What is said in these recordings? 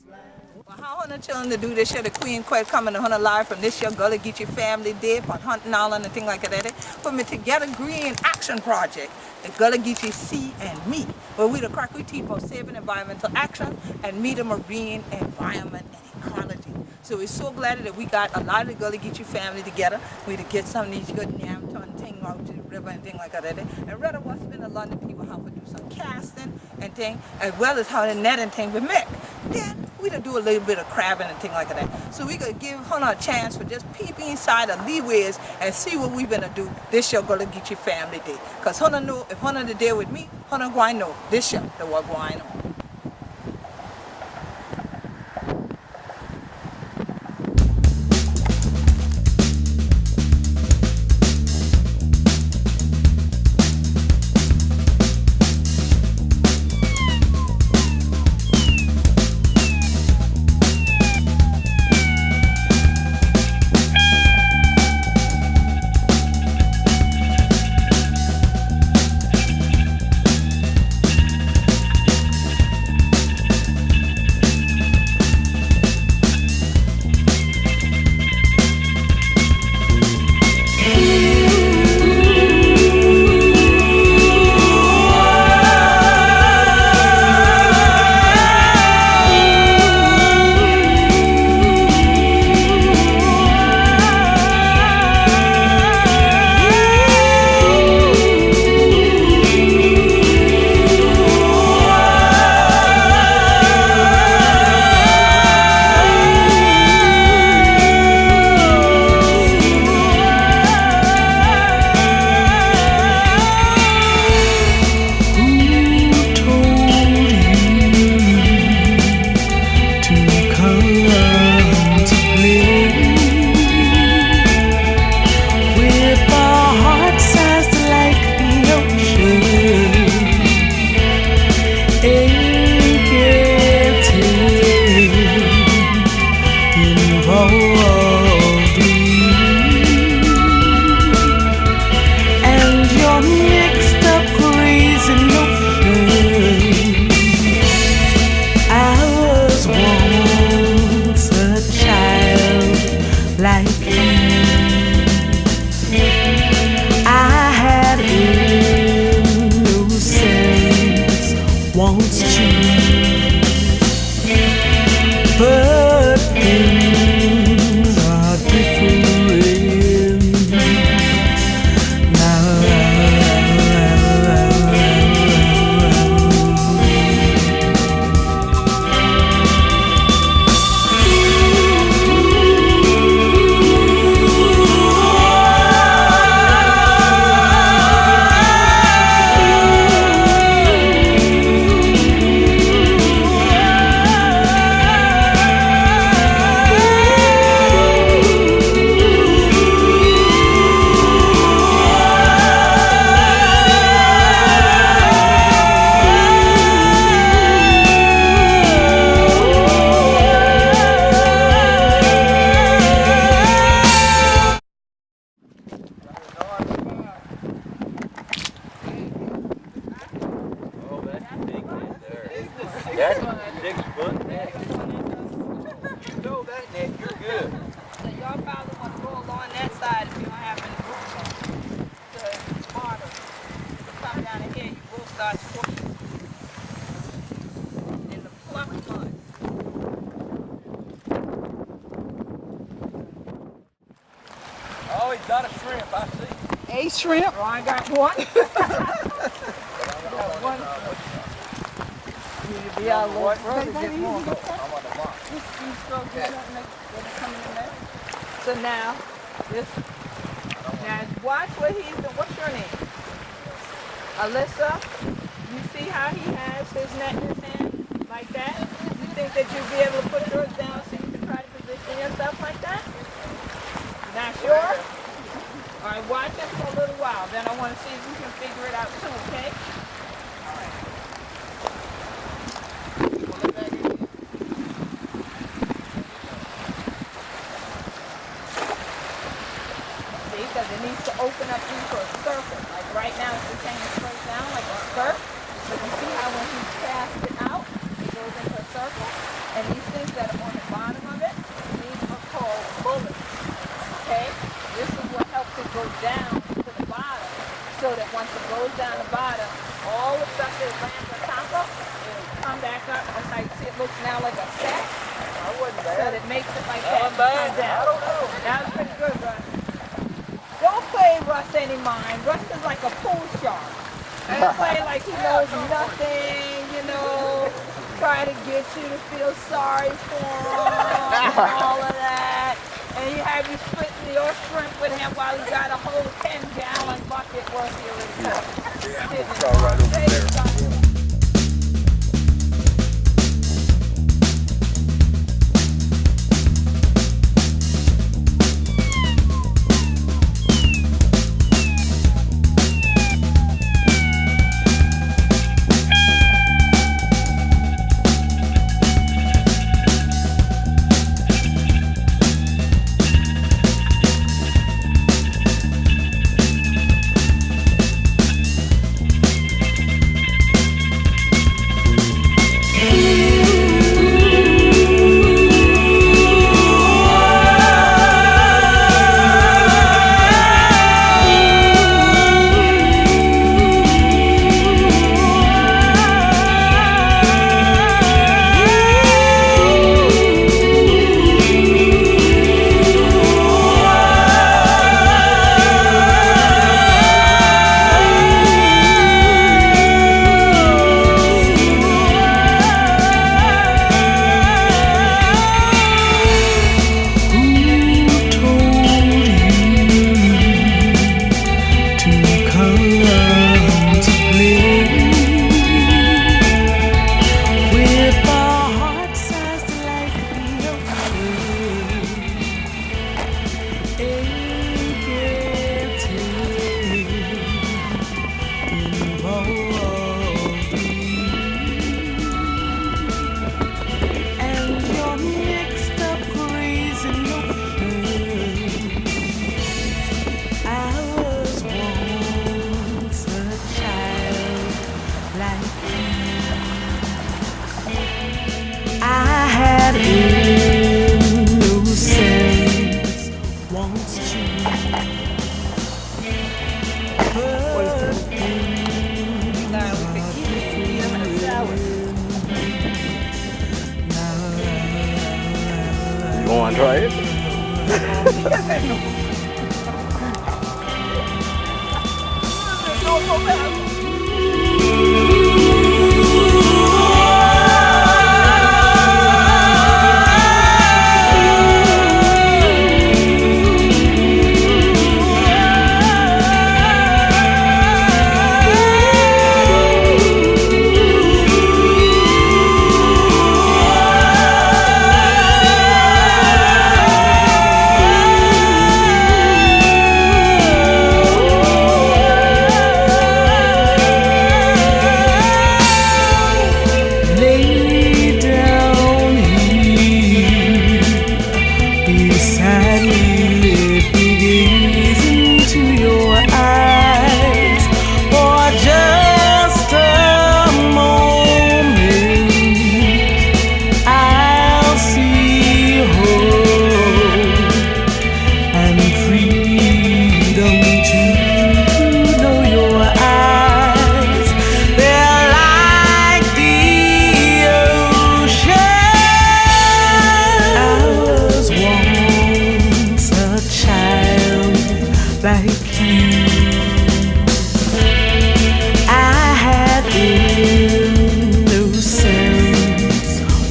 Well, how Hunter children to do this year, the Queen Quest coming to Hunter live from this year, Gullah Geechee Family Day on Hunting Island and things like that. Put me together green action project, the Gullah Geechee Sea and Me, where we the crack we teach for saving environmental action and meet the marine environment and ecology. So we're so glad that we got a lot of the Gullah Geechee family together. We to get some of these good Nyamton thing out to the river and things like that. And rather was spend a lot of people how to do some casting and thing, as well as how the net and thing we make. Then we to do a little bit of crabbing and things like that. So we could give Hunter a chance for just peeping inside the leeways and see what we're gonna do this year Gullah Geechee Family Day. Cause Hunter know if Hunter the day with me, Hunter going know this year the what going on. But things are different now. That's a big foot net. You know that net, you're good. So y'all probably want to go along that side if you don't have any room. So it's smarter. You come down here, you will start squishing in the fluff mud. Oh, he's got a shrimp, I see. A shrimp? Oh, I got one. One. You need to be out a little further to get more. So now, watch what he's doing. What's your name? Alyssa. You see how he has his net in his hand? Like that? You think that you'll be able to put yours down so you can try to position yourself like that? Not sure? All right, watch him for a little while. Then I want to see if you can figure it out too, okay? All right. Because it needs to open up into a circle. Like right now, it's just hanging straight down like a skirt. But you see how when he casts it out, it goes into a circle, and these once it goes down the bottom, all the stuff that lands on top of it will come back up. It's like, see, it looks now like a sack. I wasn't So bad. it makes it like That that. wasn't bad. Comes down. I don't know. That was pretty good, Russ. Don't play Russ any mind. Russ is like a pool shark. Don't play like he knows nothing, you know, trying to get you to feel sorry for him and all of that. And you have you splitting your shrimp with him while he got a whole 10-gallon bucket worth of it. It's all right over there. You want to try it?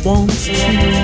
Wants to